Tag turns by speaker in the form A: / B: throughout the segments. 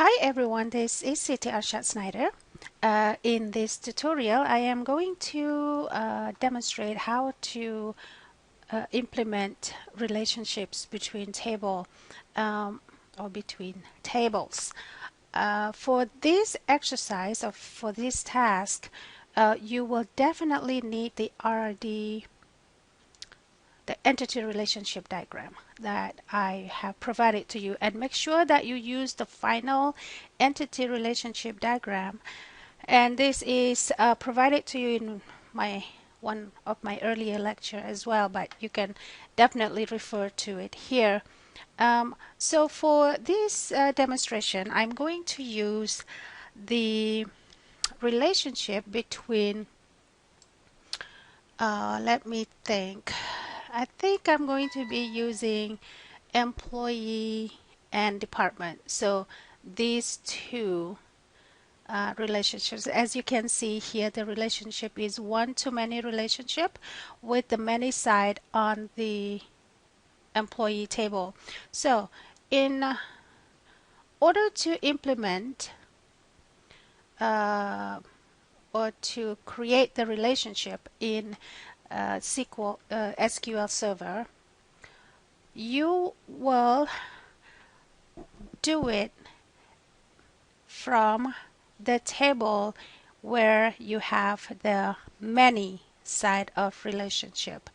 A: Hi everyone, this is Siti Arshad Snyder. In this tutorial, I am going to demonstrate how to implement relationships between or between tables. For this exercise or for this task, you will definitely need the RD, the entity relationship diagram that I have provided to you, and make sure that you use the final entity relationship diagram, and this is provided to you in one of my earlier lecture as well, but you can definitely refer to it here. So for this demonstration, I'm going to use the relationship between let me think. I think I'm going to be using employee and department. So these two relationships, as you can see here, the relationship is one-to-many relationship with the many side on the employee table. So in order to implement or to create the relationship in SQL Server, you will do it from the table where you have the many side of relationship.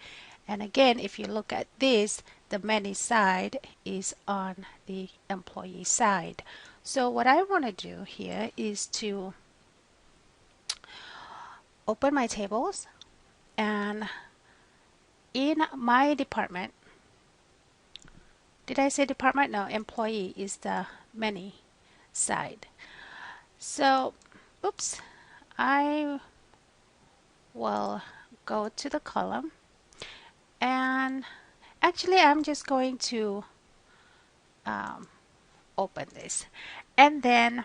A: And again, if you look at this, the many side is on the employee side. So what I want to do here is to open my tables, and in my department, did I say department? No, employee is the many side. So, oops, I will go to the column, and actually I'm just going to open this, and then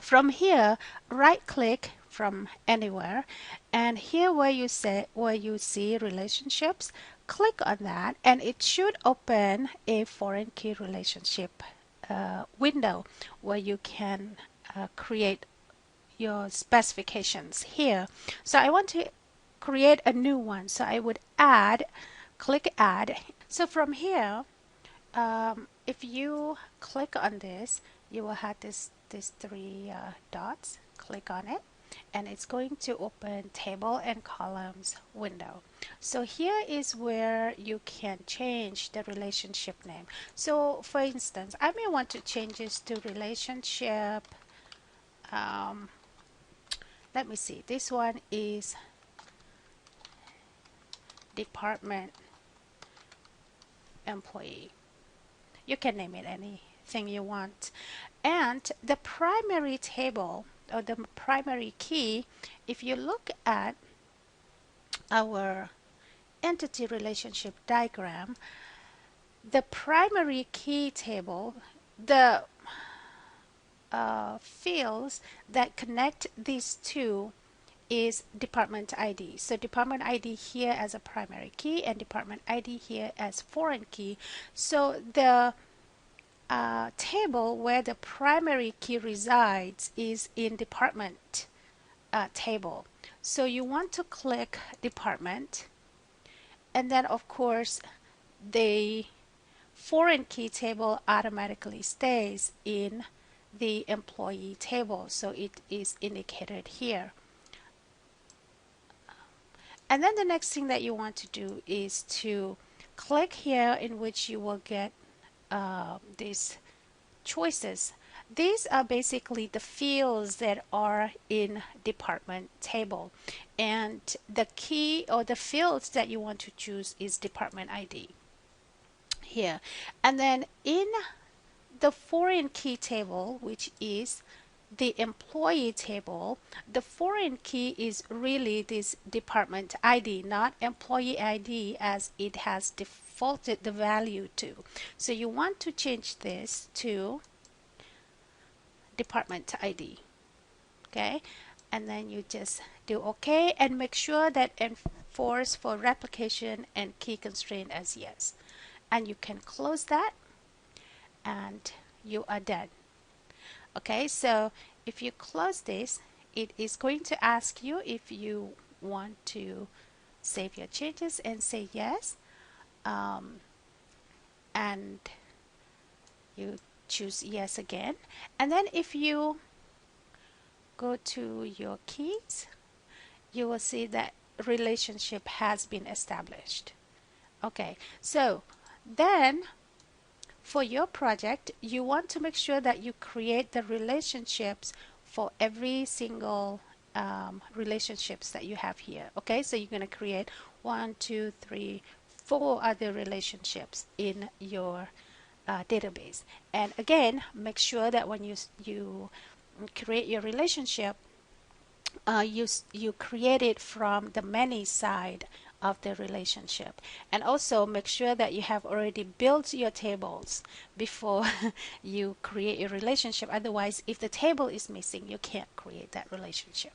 A: from here right click from anywhere, and here where you see relationships, click on that, and it should open a foreign key relationship window where you can create your specifications here. So I want to create a new one, so I would click add. So from here, if you click on this, you will have these three dots. Click on it, and it's going to open table and columns window. So here is where you can change the relationship name. So for instance, I may want to change this to relationship. Let me see, this one is department employee. You can name it anything you want. And the primary table or the primary key, if you look at our entity relationship diagram, the primary key table, the fields that connect these two is department ID. So department ID here as a primary key and department ID here as foreign key. So the table where the primary key resides is in department table. So you want to click department, and then of course the foreign key table automatically stays in the employee table, so it is indicated here. And then the next thing that you want to do is to click here, in which you will get these choices. These are basically the fields that are in department table, and the key or the fields that you want to choose is department ID here. And then in the foreign key table, which is the employee table, the foreign key is really this department ID, not employee ID as it has defaulted the value to. So you want to change this to department ID. Okay, and then you just do OK and make sure that enforce for replication and key constraint as yes, and you can close that and you are done. Okay, so if you close this, it is going to ask you if you want to save your changes and say yes. And you choose yes again. And then if you go to your keys, you will see that relationship has been established. Okay, so then for your project, you want to make sure that you create the relationships for every single relationships that you have here. Okay, so you're going to create 1, 2, 3, 4 other relationships in your database. And again, make sure that when you create your relationship, you create it from the many side of the relationship, and also make sure that you have already built your tables before you create your relationship. Otherwise, if the table is missing, you can't create that relationship.